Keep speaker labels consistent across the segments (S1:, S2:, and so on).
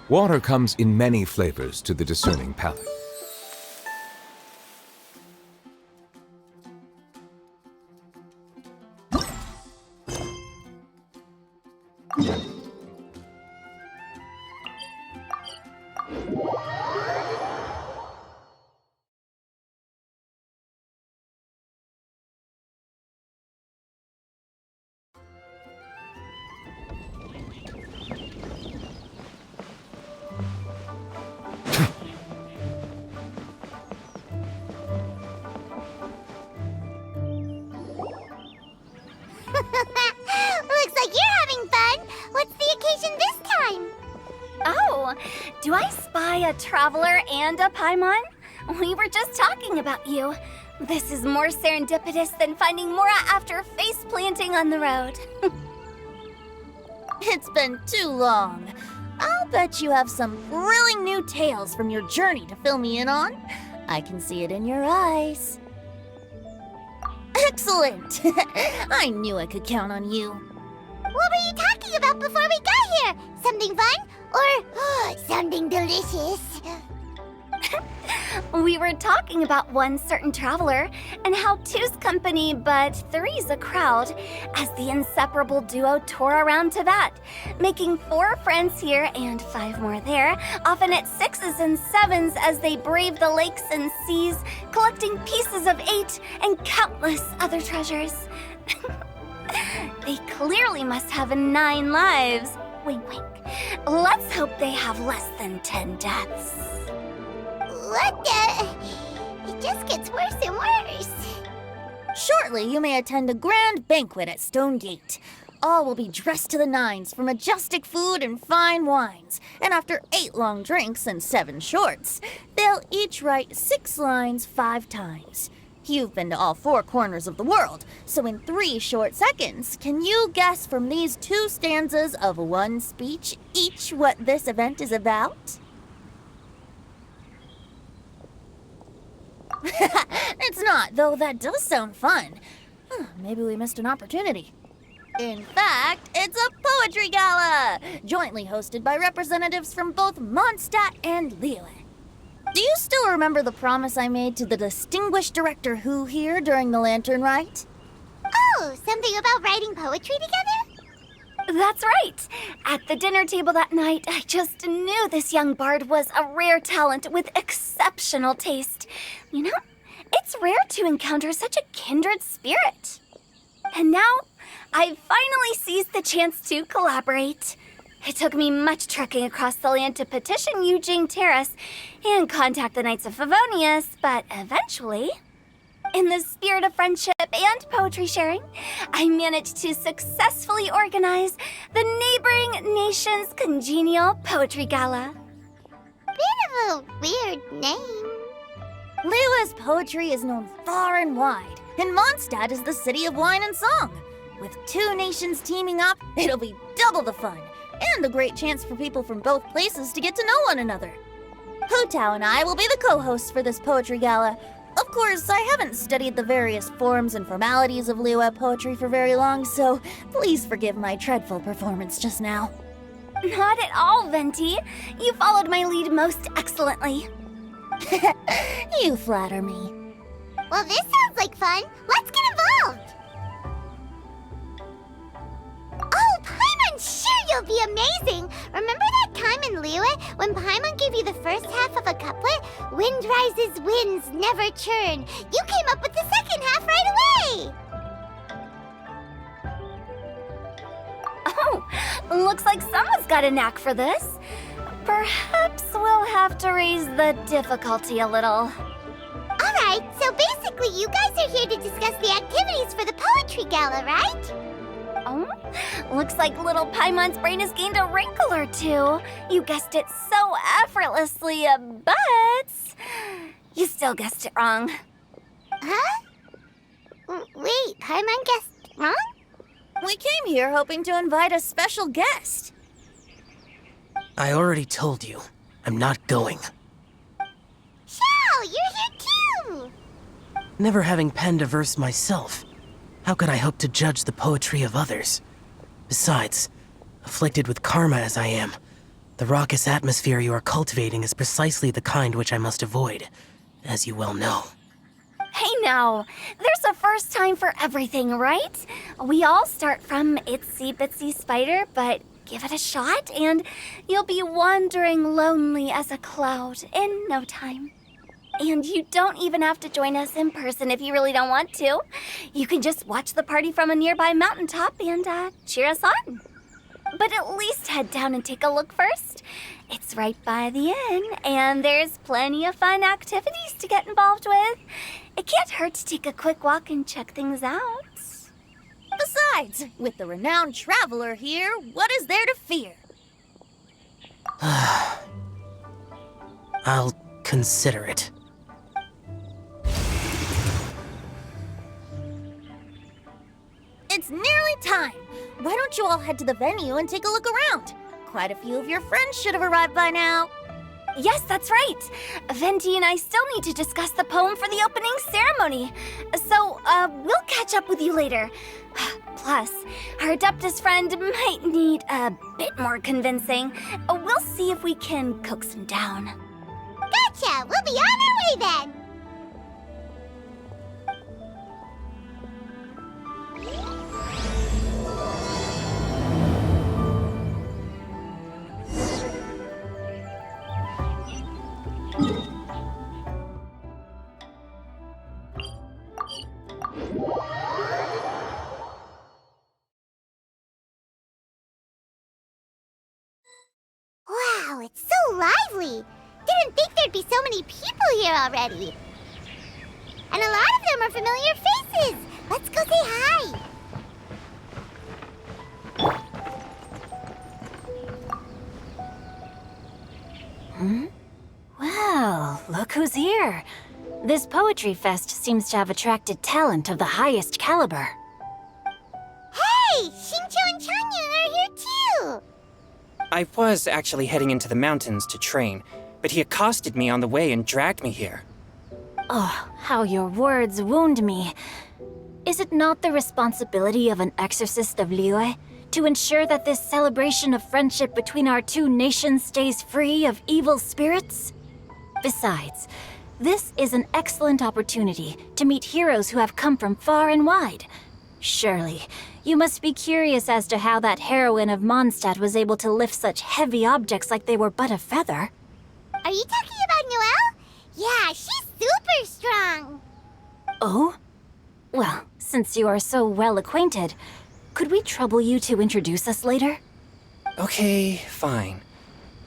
S1: Water comes in many flavors to the discerning palate.
S2: Looks like you're having fun. What's the occasion this time?
S3: Oh, do I spy a traveler and a Paimon? We were just talking about you. This is more serendipitous than finding Mora after face planting on the road.
S4: It's been too long. I'll bet you have some thrilling new tales from your journey to fill me in on. I can see it in your eyes. Excellent! I knew I could count on you.
S2: What were you talking about before we got here? Something fun? Or something delicious?
S3: We were talking about one certain traveler and how two's company but three's a crowd as the inseparable duo tore around Tibet, making 4 friends here and 5 more there, often at 6s and 7s as they brave the lakes and seas, collecting pieces of 8 and countless other treasures. They clearly must have 9 lives. Wink, wink. Let's hope they have less than 10 deaths.
S2: What the? It just gets worse and worse.
S4: Shortly, you may attend a grand banquet at Stone Gate. All will be dressed to the nines for majestic food and fine wines. And after 8 long drinks and 7 shorts, they'll each write 6 lines 5 times. You've been to all 4 corners of the world, so in 3 short seconds, can you guess from these 2 stanzas of 1 speech each what this event is about? It's not, though that does sound fun. Maybe we missed an opportunity. In fact, it's a poetry gala, jointly hosted by representatives from both Mondstadt and Liyue. Do you still remember the promise I made to the distinguished director Hu here during the Lantern Rite?
S2: Oh, something about writing poetry together?
S3: That's right. At the dinner table that night, I just knew this young bard was a rare talent with exceptional taste. You know, it's rare to encounter such a kindred spirit. And now, I've finally seized the chance to collaborate. It took me much trekking across the land to petition Yujing Terrace and contact the Knights of Favonius, but eventually, in the spirit of friendship and poetry sharing, I managed to successfully organize the neighboring nation's Congenial Poetry Gala.
S2: Bit of a weird name.
S4: Liyue's poetry is known far and wide, and Mondstadt is the city of wine and song. With 2 nations teaming up, it'll be double the fun, and a great chance for people from both places to get to know one another. Hu Tao and I will be the co-hosts for this poetry gala. Of course, I haven't studied the various forms and formalities of Liyue poetry for very long, so please forgive my dreadful performance just now.
S3: Not at all, Venti. You followed my lead most excellently.
S4: You flatter me.
S2: Well, this sounds like fun. Let's get involved. Oh, Paimon, sure you'll be amazing. Remember that time in Liyue when Paimon gave you the first half of a couplet? Wind rises, winds never churn. You came up with the second half right away.
S3: Oh, looks like someone's got a knack for this. Perhaps we'll have to raise the difficulty a little.
S2: All right, so basically you guys are here to discuss the activities for the poetry gala, right?
S3: Oh, looks like little Paimon's brain has gained a wrinkle or 2. You guessed it so effortlessly, but you still guessed it wrong.
S2: Huh? Wait, Paimon guessed wrong?
S4: We came here hoping to invite a special guest.
S5: I already told you. I'm not going.
S2: Xiao, you're here too!
S5: Never having penned a verse myself, how could I hope to judge the poetry of others? Besides, afflicted with karma as I am, The raucous atmosphere you are cultivating is precisely the kind which I must avoid, as you well know.
S3: Hey now, there's a first time for everything, right? We all start from itsy bitsy spider, but give it a shot and you'll be wandering lonely as a cloud in no time. And you don't even have to join us in person if you really don't want to. You can just watch the party from a nearby mountaintop and cheer us on. But at least head down and take a look first. It's right by the inn, and there's plenty of fun activities to get involved with. It can't hurt to take a quick walk and check things out.
S4: Besides, with the renowned traveler here, what is there to fear?
S5: I'll consider it.
S4: It's nearly time. Why don't you all head to the venue and take a look around? Quite a few of your friends should have arrived by now.
S3: Yes, that's right. Venti and I still need to discuss the poem for the opening ceremony. So, we'll catch up with you later. Plus, our Adeptus friend might need a bit more convincing. We'll see if we can coax him down.
S2: Gotcha! We'll be on our way then! Wow, it's so lively! Didn't think there'd be so many people here already. And a lot of them are familiar faces. Let's go say hi.
S3: Well, look who's here. This poetry fest seems to have attracted talent of the highest caliber.
S2: Hey, Xingqiu and Changyun are here too.
S6: I was actually heading into the mountains to train, but he accosted me on the way and dragged me here.
S3: Oh, how your words wound me. Is it not the responsibility of an exorcist of Liyue to ensure that this celebration of friendship between our two nations stays free of evil spirits? Besides, this is an excellent opportunity to meet heroes who have come from far and wide. Surely, you must be curious as to how that heroine of Mondstadt was able to lift such heavy objects like they were but a feather.
S2: Are you talking about Noelle? Yeah, she's super strong.
S3: Oh? Well, since you are so well acquainted, could we trouble you to introduce us later?
S6: Okay, fine.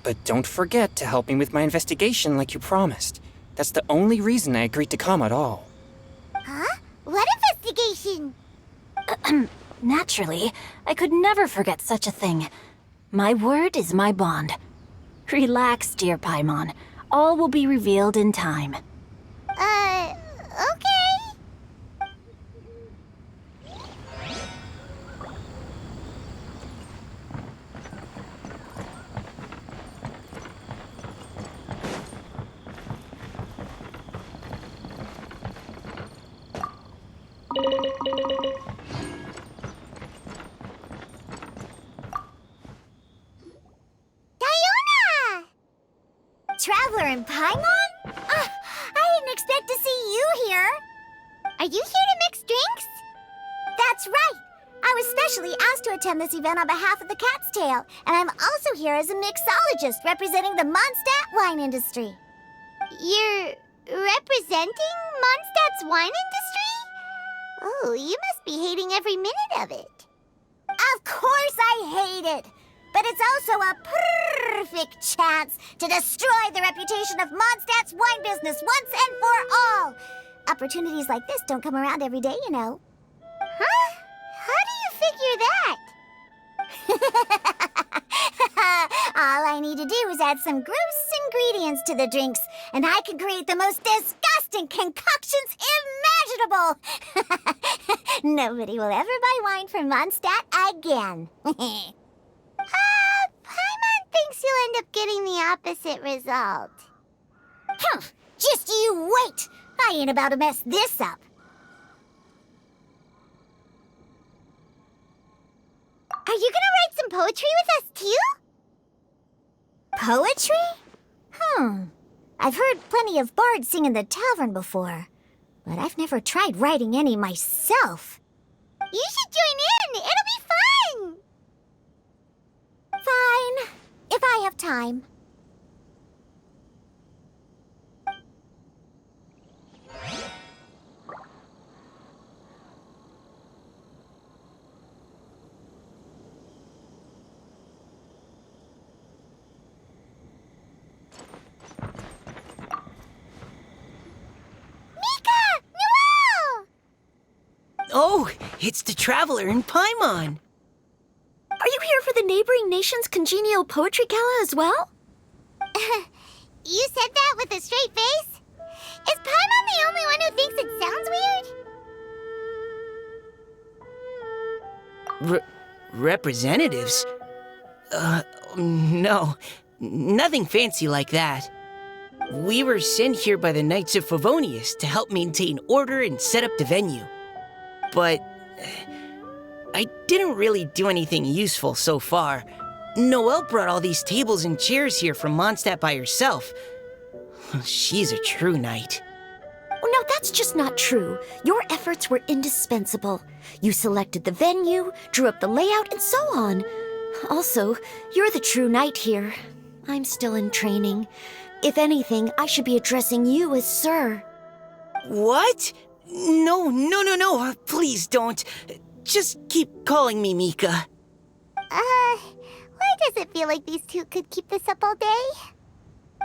S6: But don't forget to help me with my investigation like you promised. That's the only reason I agreed to come at all.
S2: Huh? What investigation?
S3: Naturally, I could never forget such a thing. My word is my bond. Relax, dear Paimon. All will be revealed in time.
S2: Okay. Diona! Traveler and Paimon? I didn't expect to see you here. Are you here to mix drinks? That's right. I was specially asked to attend this event on behalf of the Cat's Tail, and I'm also here as a mixologist representing the Mondstadt wine industry. You're representing Mondstadt's wine industry? Oh, you must be hating every minute of it. Of course I hate it. But it's also a perfect chance to destroy the reputation of Mondstadt's wine business once and for all. Opportunities like this don't come around every day, you know. Huh? How do you figure that? All I need to do is add some gross ingredients to the drinks, and I can create the most disgusting concoctions imaginable. Nobody will ever buy wine from Mondstadt again. Paimon thinks you'll end up getting the opposite result. Just you wait! I ain't about to mess this up. Are you gonna write some poetry with us too? Poetry? I've heard plenty of bards sing in the tavern before, but I've never tried writing any myself. You should join in! It'll be fun! Fine, if I have time.
S7: Oh, it's the Traveler in Paimon!
S3: Are you here for the neighboring nation's Congenial Poetry Gala as well?
S2: You said that with a straight face? Is Paimon the only one who thinks it sounds weird?
S7: Representatives? No. Nothing fancy like that. We were sent here by the Knights of Favonius to help maintain order and set up the venue. But I didn't really do anything useful so far. Noelle brought all these tables and chairs here from Mondstadt by herself. She's a true knight.
S3: Oh, no, that's just not true. Your efforts were indispensable. You selected the venue, drew up the layout, and so on. Also, you're the true knight here. I'm still in training. If anything, I should be addressing you as Sir.
S7: What? No. Please don't. Just keep calling me Mika.
S2: Why does it feel like these two could keep this up all day?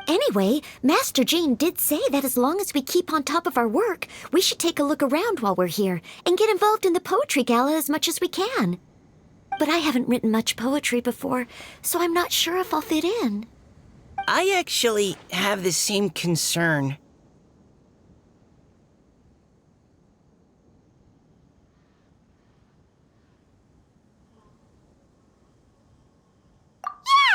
S3: Anyway, Master Jean did say that as long as we keep on top of our work, we should take a look around while we're here and get involved in the poetry gala as much as we can. But I haven't written much poetry before, so I'm not sure if I'll fit in.
S7: I actually have the same concern.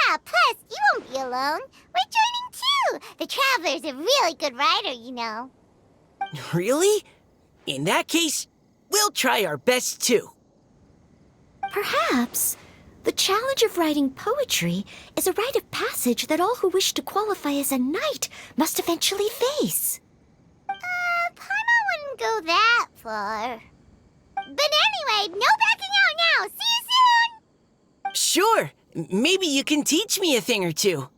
S2: Yeah, plus, you won't be alone. We're joining too. The Traveler's a really good writer, you know.
S7: Really? In that case, we'll try our best too.
S3: Perhaps the challenge of writing poetry is a rite of passage that all who wish to qualify as a knight must eventually face.
S2: Paimon wouldn't go that far. But anyway, no backing out now. See you soon!
S7: Sure, maybe you can teach me a thing or two.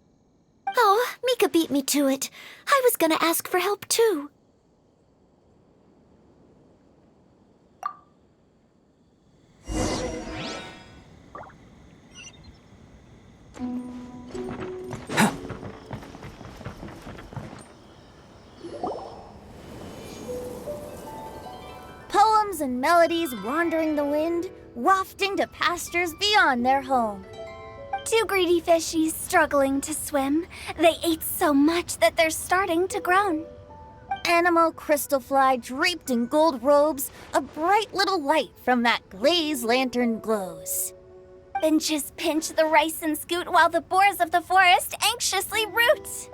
S3: Oh, Mika beat me to it. I was gonna ask for help too.
S4: Poems and melodies wandering the wind, wafting to pastures beyond their home.
S3: Two greedy fishies struggling to swim. They ate so much that they're starting to groan.
S4: Animal crystal fly draped in gold robes, a bright little light from that glazed lantern glows.
S3: Benches pinch the rice and scoot while the boars of the forest anxiously root.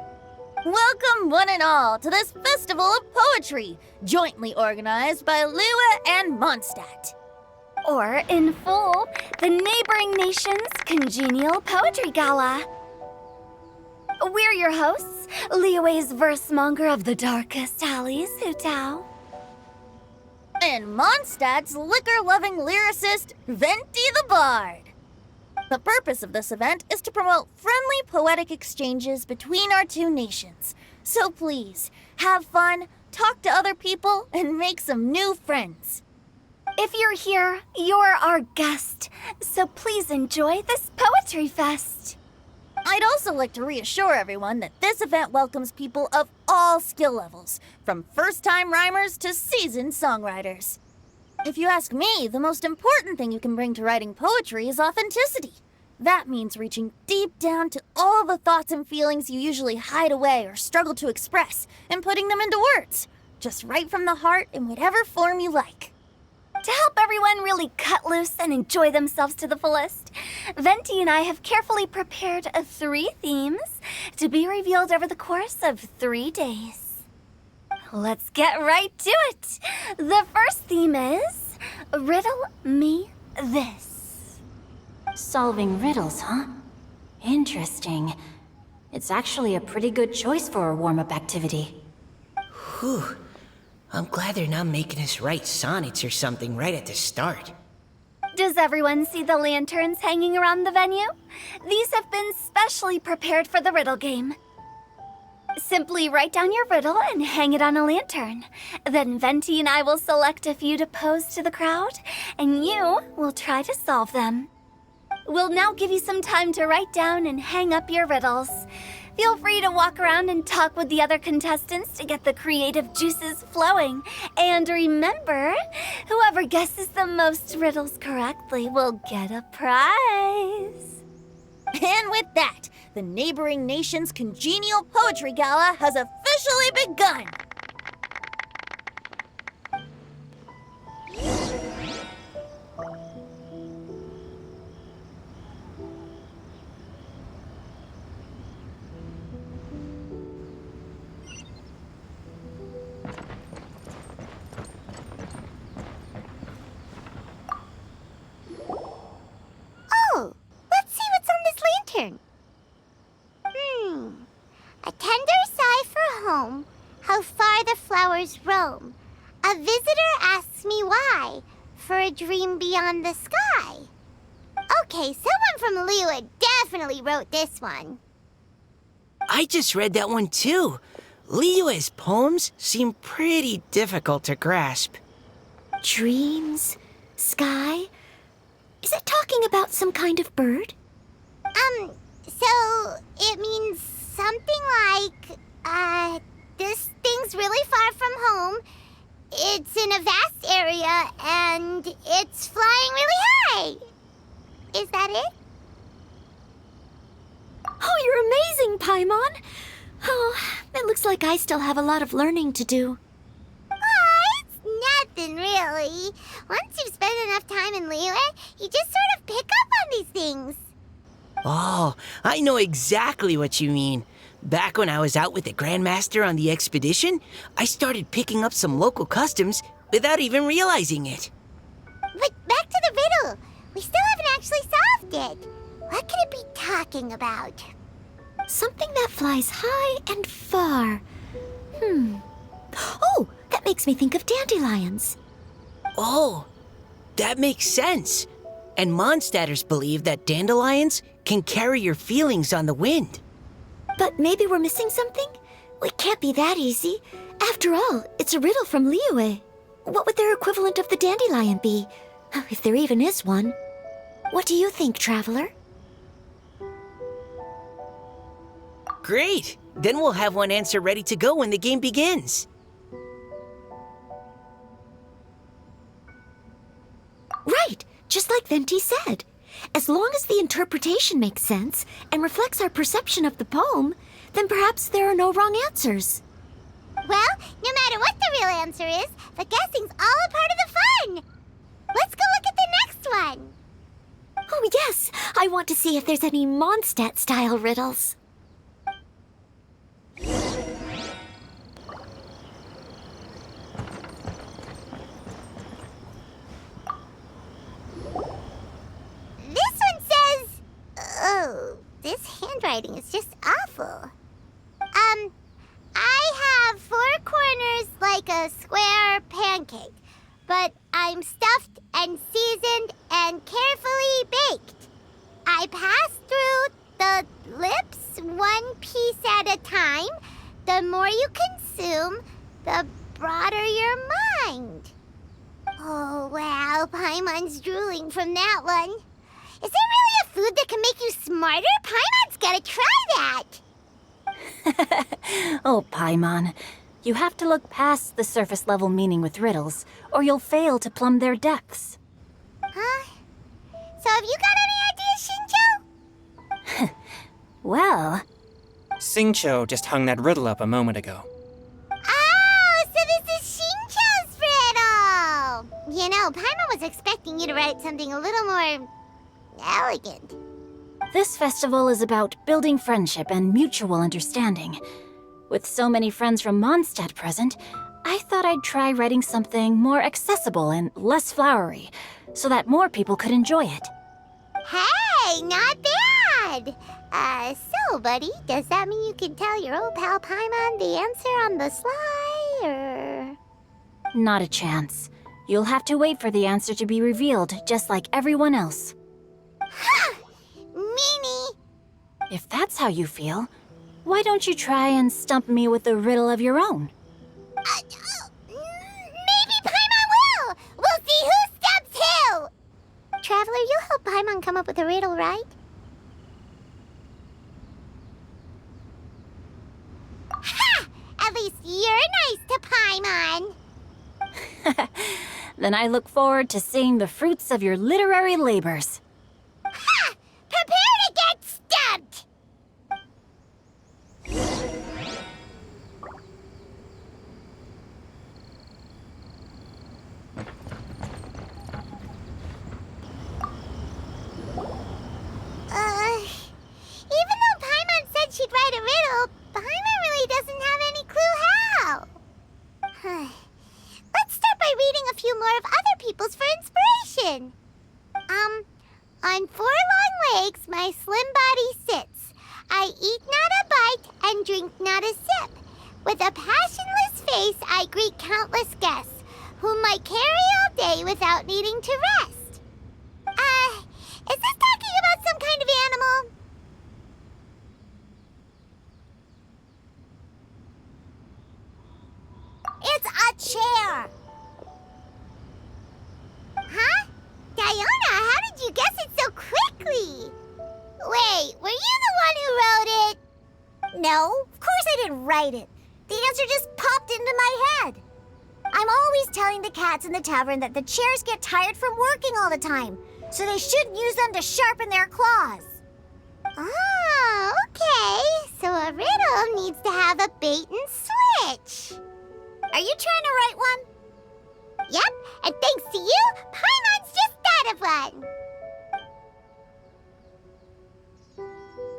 S4: Welcome one and all to this festival of poetry, jointly organized by Liyue and Mondstadt.
S3: Or, in full, the neighboring nation's Congenial Poetry Gala. We're your hosts, Liyue's verse-monger of the darkest alleys, Hutao.
S4: And Mondstadt's liquor-loving lyricist, Venti the Bard. The purpose of this event is to promote friendly poetic exchanges between our two nations. So please, have fun, talk to other people, and make some new friends.
S3: If you're here, you're our guest, so please enjoy this Poetry Fest.
S4: I'd also like to reassure everyone that this event welcomes people of all skill levels, from first-time rhymers to seasoned songwriters. If you ask me, the most important thing you can bring to writing poetry is authenticity. That means reaching deep down to all the thoughts and feelings you usually hide away or struggle to express, and putting them into words, just right from the heart in whatever form you like.
S3: To help everyone really cut loose and enjoy themselves to the fullest, Venti and I have carefully prepared 3 themes to be revealed over the course of 3 days. Let's get right to it. The first theme is Riddle Me This.
S8: Solving riddles, huh? Interesting.
S3: It's actually a pretty good choice for a warm-up activity.
S7: Whew. I'm glad they're not making us write sonnets or something right at the start.
S3: Does everyone see the lanterns hanging around the venue? These have been specially prepared for the riddle game. Simply write down your riddle and hang it on a lantern. Then Venti and I will select a few to pose to the crowd, and you will try to solve them. We'll now give you some time to write down and hang up your riddles. Feel free to walk around and talk with the other contestants to get the creative juices flowing. And remember, whoever guesses the most riddles correctly will get a prize.
S4: And with that, the neighboring nation's Congenial Poetry Gala has officially begun!
S2: Oh, let's see what's on this lantern. A tender sigh for home, how far the flowers roam. A visitor asks me why, for a dream beyond the sky. Okay, someone from Lua definitely wrote this one.
S7: I just read that one too. Liyue's poems seem pretty difficult to grasp.
S3: Dreams? Sky? Is it talking about some kind of bird?
S2: So it means something like, this thing's really far from home. It's in a vast area, and it's flying really high. Is that it?
S3: Oh, you're amazing, Paimon! Oh, it looks like I still have a lot of learning to do.
S2: It's nothing really. Once you've spent enough time in Liyue, you just sort of pick up on these things.
S7: Oh, I know exactly what you mean. Back when I was out with the Grandmaster on the expedition, I started picking up some local customs without even realizing it.
S2: But back to the riddle. We still haven't actually solved it. What could it be talking about?
S3: Something that flies high and far. Oh, that makes me think of dandelions.
S7: Oh, that makes sense. And Mondstadters believe that dandelions can carry your feelings on the wind.
S3: But maybe we're missing something? It can't be that easy. After all, it's a riddle from Liyue. What would their equivalent of the dandelion be? If there even is one. What do you think, Traveler?
S7: Great! Then we'll have one answer ready to go when the game begins.
S3: Right, just like Venti said. As long as the interpretation makes sense and reflects our perception of the poem, then perhaps there are no wrong answers.
S2: Well, no matter what the real answer is, the guessing's all a part of the fun. Let's go look at the next one.
S3: Oh yes, I want to see if there's any Mondstadt-style riddles.
S2: This handwriting is just awful. I have 4 corners like a square pancake, but I'm stuffed and seasoned and carefully baked. I pass through the lips 1 piece at a time. The more you consume, the broader your mind. Oh, wow, Paimon's drooling from that one. Is there really a food that can make you smarter? Paimon's gotta try that!
S3: Oh, Paimon, you have to look past the surface-level meaning with riddles, or you'll fail to plumb their depths.
S2: Huh? So have you got any ideas, Shinjo?
S3: Well...
S6: Xingqiu just hung that riddle up a moment ago.
S2: Oh, so this is Shinjo's riddle! You know, Paimon was expecting you to write something a little more... elegant.
S3: This festival is about building friendship and mutual understanding. With so many friends from Mondstadt present, I thought I'd try writing something more accessible and less flowery, so that more people could enjoy it.
S2: Hey, not bad! So, buddy, does that mean you can tell your old pal Paimon the answer on the sly, or...?
S8: Not a chance. You'll have to wait for the answer to be revealed, just like everyone else.
S2: Ha! Meanie!
S8: If that's how you feel, why don't you try and stump me with a riddle of your own?
S2: Maybe Paimon will! We'll see who stumps who! Traveler, you'll help Paimon come up with a riddle, right? Ha! At least you're nice to Paimon!
S8: Then I look forward to seeing the fruits of your literary labors.
S2: Ha! Prepare to get stumped! Even though Paimon said she'd write a riddle, Paimon really doesn't have any clue how. Let's start by reading a few more of other people's for inspiration. On 4 long legs, my slim body sits. I eat not a bite and drink not a sip. With a passionless face, I greet countless guests, whom I carry all day without needing to rest. Is this talking about some kind of animal? It's a chair. Huh? Diona, how did you guess it so quickly? Wait, were you the one who wrote it? No, of course I didn't write it. The answer just popped into my head. I'm always telling the cats in the tavern that the chairs get tired from working all the time, so they shouldn't use them to sharpen their claws. Oh, okay. So a riddle needs to have a bait and switch. Are you trying to write one? Yep, and thanks to you, Paimon's just thought of one.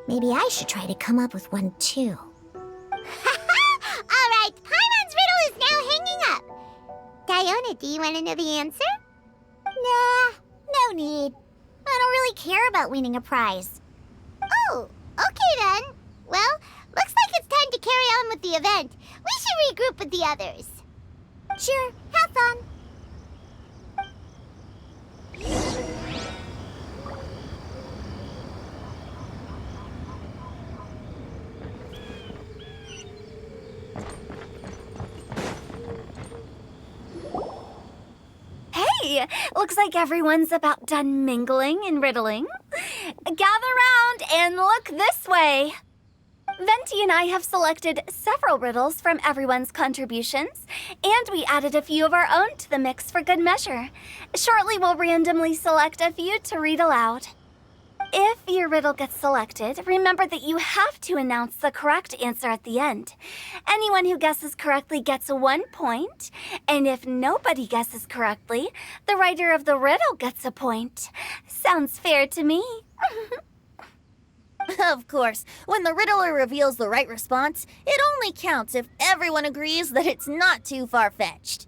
S2: Maybe I should try to come up with one too. All right, Paimon's riddle is now hanging up. Diona, do you want to know the answer? Nah, no need. I don't really care about winning a prize. Oh, okay then. Well, looks like it's time to carry on with the event. We should regroup with the others. Sure, have fun.
S3: Hey, looks like everyone's about done mingling and riddling. Gather round and look this way. Venti and I have selected several riddles from everyone's contributions, and we added a few of our own to the mix for good measure. Shortly, we'll randomly select a few to read aloud. If your riddle gets selected, remember that you have to announce the correct answer at the end. Anyone who guesses correctly gets 1 point, and if nobody guesses correctly, the writer of the riddle gets a point. Sounds fair to me.
S4: Of course, when the riddler reveals the right response, it only counts if everyone agrees that it's not too far-fetched.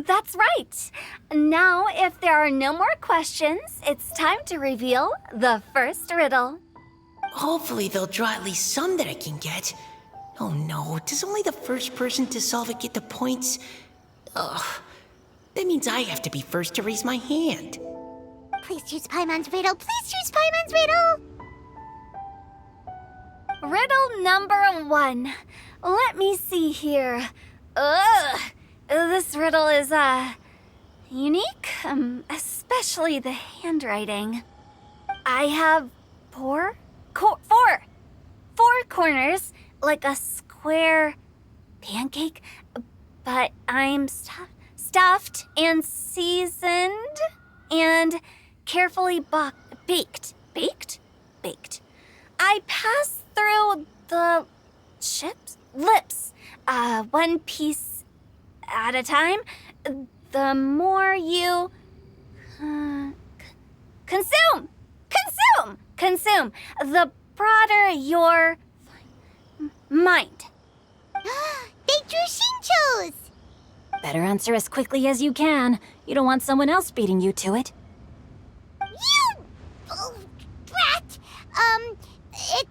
S3: That's right. Now, if there are no more questions, it's time to reveal the first riddle.
S7: Hopefully they'll draw at least some that I can get. Oh no, does only the first person to solve it get the points? Ugh, that means I have to be first to raise my hand.
S2: Please choose Paimon's riddle. Please choose Paimon's riddle.
S3: Riddle number 1. Let me see here. Ugh. This riddle is, unique, especially the handwriting. I have four corners, like a square pancake, but I'm stuffed and seasoned and carefully baked. Baked. I pass through the lips, one piece at a time. The more you consume, the broader your mind.
S2: They drew Shinchos!
S8: Better answer as quickly as you can. You don't want someone else beating you to it.
S2: You brat! It's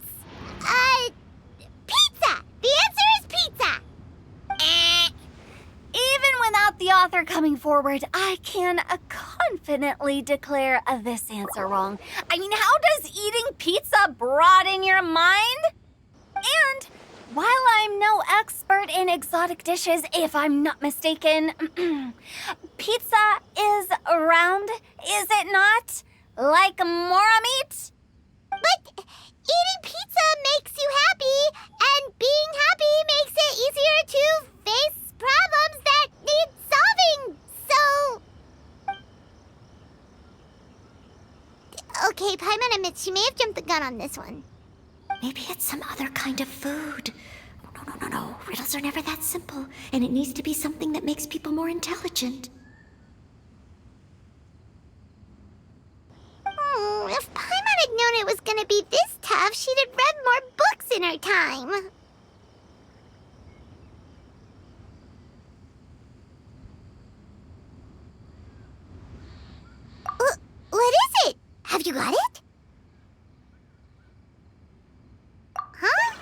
S3: author coming forward, I can confidently declare this answer wrong. I mean, how does eating pizza broaden your mind? And while I'm no expert in exotic dishes, if I'm not mistaken, pizza is round, is it not? Like mora meat?
S2: But eating pizza makes you happy, and being happy makes it easier to face problems that need solving, so... Okay, Paimon admits she may have jumped the gun on this one.
S9: Maybe it's some other kind of food. No. Riddles are never that simple, and it needs to be something that makes people more intelligent.
S2: If Paimon had known it was gonna be this tough, she'd have read more books in her time. What is it? Have you got it? Huh?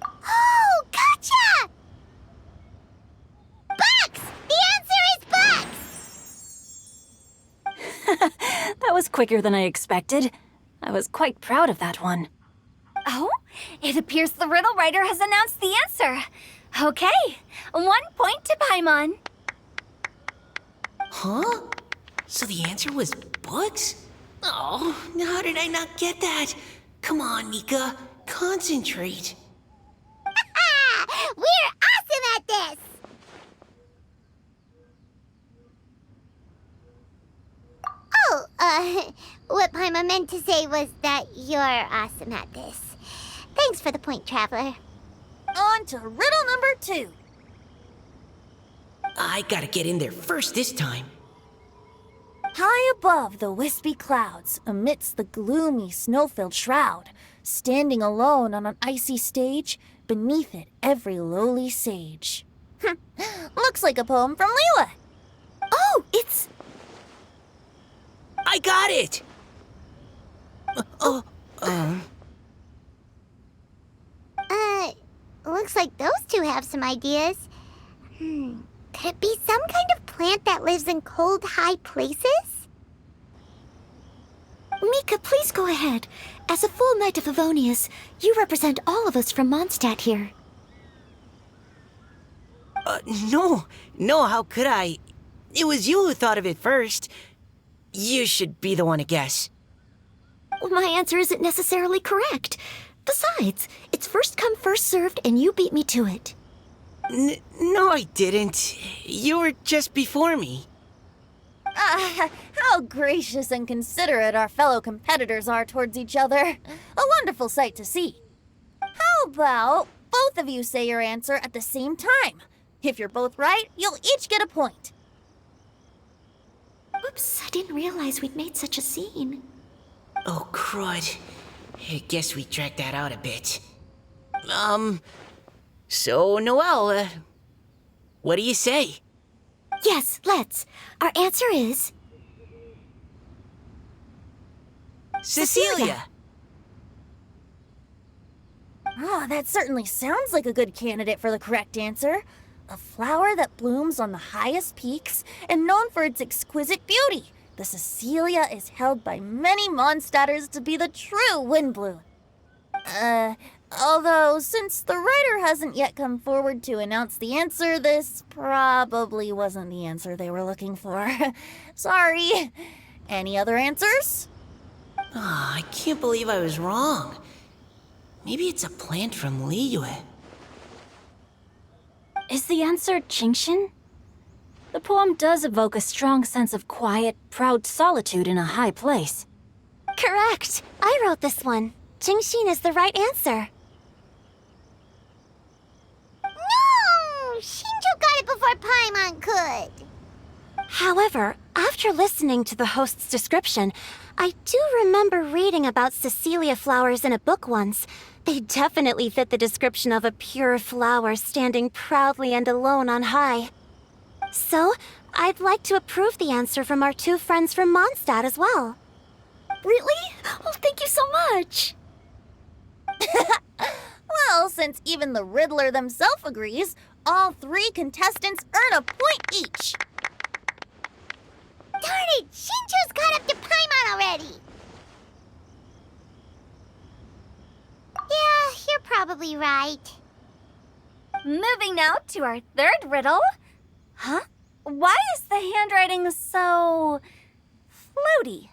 S2: Oh, gotcha! Bucks! The answer is bucks!
S8: That was quicker than I expected. I was quite proud of that one.
S3: Oh, it appears the riddle writer has announced the answer. Okay, 1 point to Paimon.
S7: Huh? So the answer was books? Oh, how did I not get that? Come on, Mika, concentrate.
S2: We're awesome at this! Oh, what Paimon meant to say was that you're awesome at this. Thanks for the point, Traveler.
S4: On to riddle number 2.
S7: I gotta get in there first this time.
S4: High above the wispy clouds, amidst the gloomy snow-filled shroud, standing alone on an icy stage, beneath it every lowly sage. Looks like a poem from Leela.
S9: Oh, it's...
S7: I got it!
S2: Looks like those two have some ideas. Could it be some kind of plant that lives in cold, high places?
S9: Mika, please go ahead. As a full Knight of Favonius, you represent all of us from Mondstadt here.
S7: No, how could I? It was you who thought of it first. You should be the one to guess.
S9: Well, my answer isn't necessarily correct. Besides, it's first come, first served, and you beat me to it.
S7: No, I didn't. You were just before me.
S4: How gracious and considerate our fellow competitors are towards each other. A wonderful sight to see. How about both of you say your answer at the same time? If you're both right, you'll each get a point.
S9: Oops, I didn't realize we'd made such a scene.
S7: Oh, crud. I guess we dragged that out a bit. So, Noelle, what do you say?
S9: Yes, let's. Our answer is...
S7: Cecilia!
S4: Oh, that certainly sounds like a good candidate for the correct answer. A flower that blooms on the highest peaks and known for its exquisite beauty. The Cecilia is held by many Mondstadters to be the true windbloom. Although, since the writer hasn't yet come forward to announce the answer, this probably wasn't the answer they were looking for. Sorry. Any other answers?
S7: Oh, I can't believe I was wrong. Maybe it's a plant from Liyue.
S8: Is the answer Genshin? The poem does evoke a strong sense of quiet, proud solitude in a high place.
S2: Correct! I wrote this one. Genshin is the right answer. No! Shinjo got it before Paimon could.
S9: However, after listening to the host's description, I do remember reading about Cecilia flowers in a book once. They definitely fit the description of a pure flower standing proudly and alone on high. So, I'd like to approve the answer from our two friends from Mondstadt as well.
S3: Really? Oh, thank you so much.
S4: Well, since even the Riddler themselves agrees, all 3 contestants earn a point each.
S2: Darn it! Shinjo's caught up to Paimon already! Yeah, you're probably right.
S3: Moving now to our third riddle. Huh? Why is the handwriting so floaty?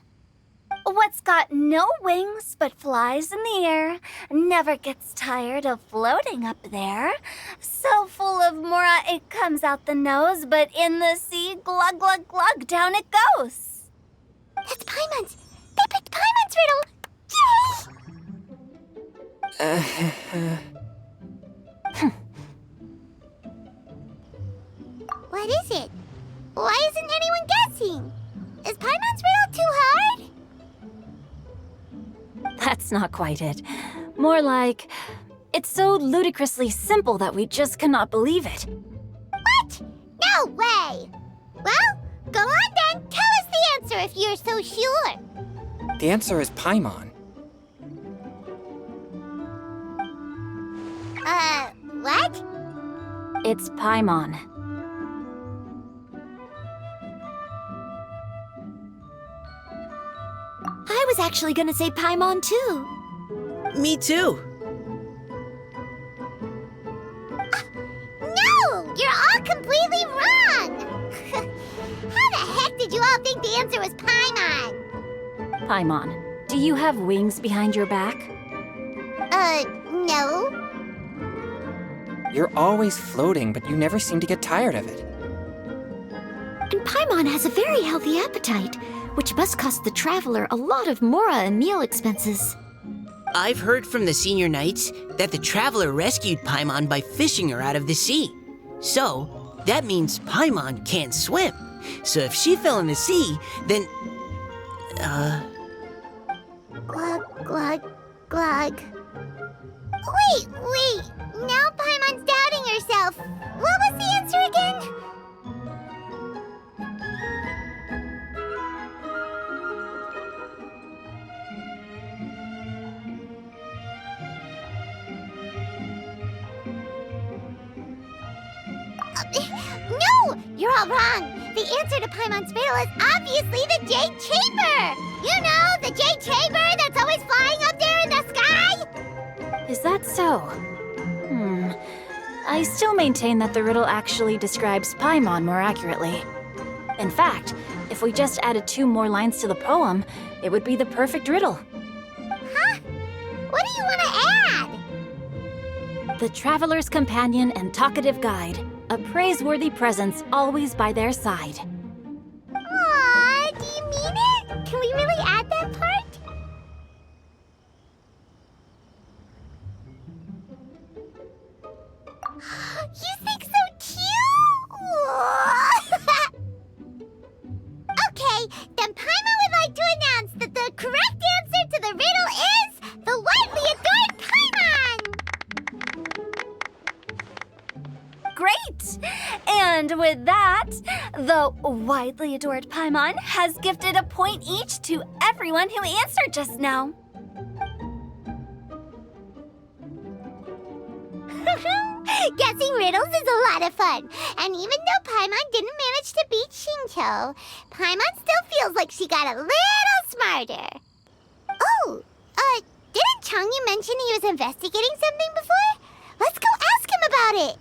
S3: What's got no wings but flies in the air, never gets tired of floating up there, so full of mora it comes out the nose, but in the sea, glug glug glug, down it goes.
S2: That's Paimon's! They picked Paimon's riddle! Yay! What is it? Why isn't anyone guessing? Is Paimon's riddle too hard?
S8: That's not quite it. More like, it's so ludicrously simple that we just cannot believe it.
S2: What? No way! Well, go on then. Tell us the answer if you're so sure.
S6: The answer is Paimon.
S2: What?
S8: It's Paimon.
S9: I was actually gonna say Paimon too.
S7: Me too.
S2: No! You're all completely wrong! How the heck did you all think the answer was Paimon?
S8: Paimon, do you have wings behind your back?
S2: No.
S6: You're always floating, but you never seem to get tired of it.
S9: And Paimon has a very healthy appetite, which must cost the traveler a lot of mora and meal expenses.
S7: I've heard from the senior knights that the traveler rescued Paimon by fishing her out of the sea. So, that means Paimon can't swim. So if she fell in the sea, then...
S2: Glug, glug, glug. Wait! Now Paimon's doubting herself. What was the answer again? No! You're all wrong! The answer to Paimon's riddle is obviously the Jade Chamber! You know, the Jade Chamber that's always flying up there in the sky?
S8: Is that so? I still maintain that the riddle actually describes Paimon more accurately. In fact, if we just added 2 more lines to the poem, it would be the perfect riddle.
S2: Huh? What do you want to add?
S8: The traveler's companion and talkative guide, a praiseworthy presence always by their side.
S2: Aw, do you mean it? Can we really add that part? You think so too? Okay, then Paimon would like to announce that the correct answer to the riddle is the widely adored Paimon!
S3: Great! And with that, the widely adored Paimon has gifted a point each to everyone who answered just now.
S2: Guessing riddles is a lot of fun. And even though Paimon didn't manage to beat Shinjo, Paimon still feels like she got a little smarter. Oh, didn't Changyu mention he was investigating something before? Let's go ask him about it.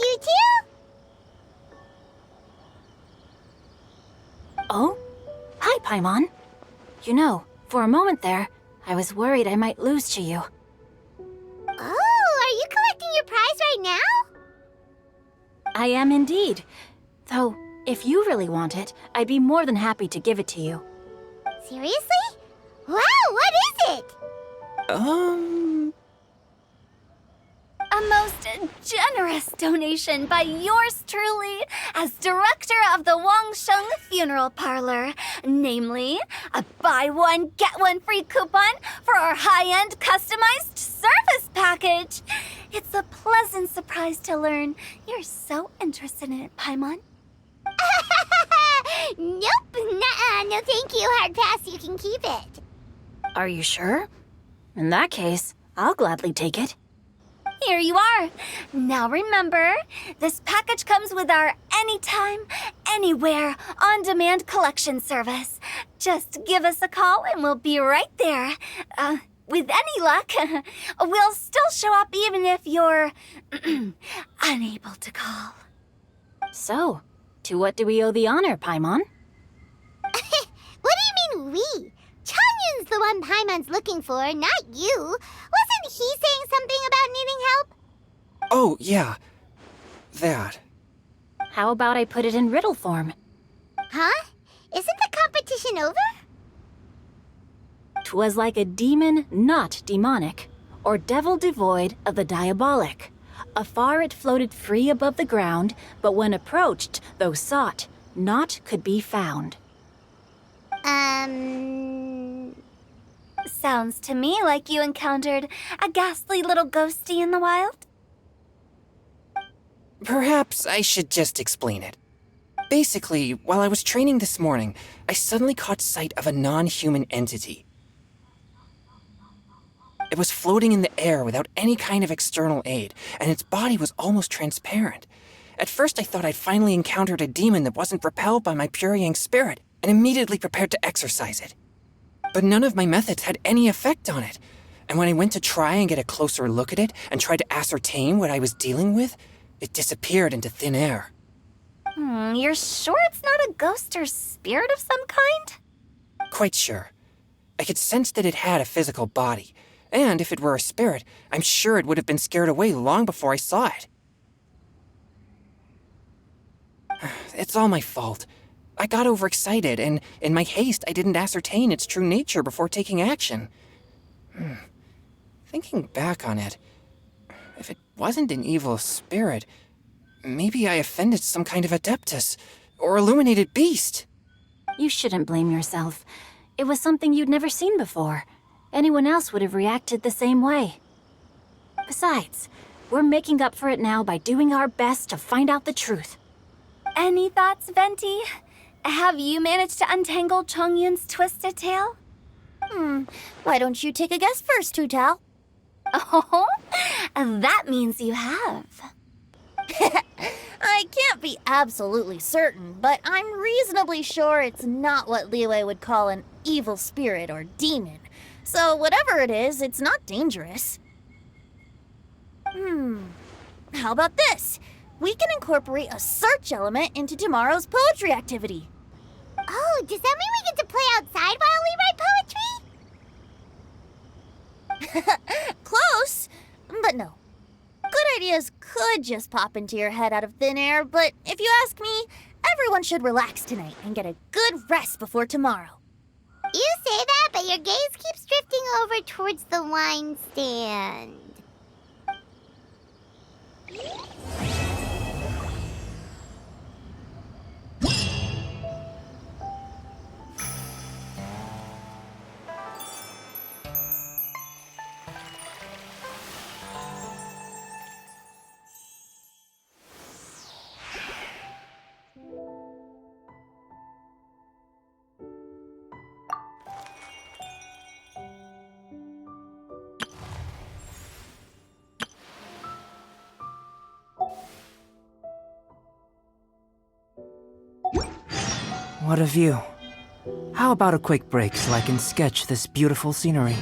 S2: You two?
S8: Oh? Hi, Paimon. You know, for a moment there, I was worried I might lose to you.
S2: Oh, are you collecting your prize right now?
S8: I am indeed. Though, if you really want it, I'd be more than happy to give it to you.
S2: Seriously? Wow, what is it?
S3: A most generous donation by yours truly as director of the Wangsheng Funeral Parlor. Namely, a buy one, get one free coupon for our high-end customized service package. It's a pleasant surprise to learn you're so interested in it, Paimon.
S2: Nope, nuh-uh, no thank you, hard pass, you can keep it.
S8: Are you sure? In that case, I'll gladly take it.
S3: Here you are. Now remember, this package comes with our anytime, anywhere, on-demand collection service. Just give us a call and we'll be right there. With any luck, we'll still show up even if you're unable to call.
S8: So, to what do we owe the honor, Paimon?
S2: What do you mean we? Changyun's the one Paimon's looking for, not you. Wasn't he saying something about needing help?
S6: Oh, yeah. That.
S8: How about I put it in riddle form?
S2: Huh? Isn't the competition over?
S8: 'Twas like a demon not demonic, or devil devoid of the diabolic. Afar it floated free above the ground, but when approached, though sought, naught could be found.
S3: Sounds to me like you encountered a ghastly little ghosty in the wild.
S6: Perhaps I should just explain it. Basically, while I was training this morning, I suddenly caught sight of a non-human entity. It was floating in the air without any kind of external aid, and its body was almost transparent. At first I thought I'd finally encountered a demon that wasn't repelled by my pure yang spirit, and immediately prepared to exorcise it. But none of my methods had any effect on it, and when I went to try and get a closer look at it and try to ascertain what I was dealing with, it disappeared into thin air.
S3: You're sure it's not a ghost or spirit of some kind?
S6: Quite sure. I could sense that it had a physical body, and if it were a spirit, I'm sure it would have been scared away long before I saw it. It's all my fault. I got overexcited, and in my haste, I didn't ascertain its true nature before taking action. Thinking back on it, if it wasn't an evil spirit, maybe I offended some kind of adeptus or illuminated beast.
S8: You shouldn't blame yourself. It was something you'd never seen before. Anyone else would have reacted the same way. Besides, we're making up for it now by doing our best to find out the truth.
S3: Any thoughts, Venti? Have you managed to untangle Chongyun's twisted tail?
S4: Why don't you take a guess first, Tutao?
S3: Oh, that means you have.
S4: I can't be absolutely certain, but I'm reasonably sure it's not what Liyue would call an evil spirit or demon. So whatever it is, it's not dangerous. How about this? We can incorporate a search element into tomorrow's poetry activity.
S2: Oh, does that mean we get to play outside while we write poetry?
S4: Close, but no. Good ideas could just pop into your head out of thin air, but if you ask me, everyone should relax tonight and get a good rest before tomorrow.
S2: You say that, but your gaze keeps drifting over towards the wine stand.
S10: What a view. How about a quick break so I can sketch this beautiful scenery?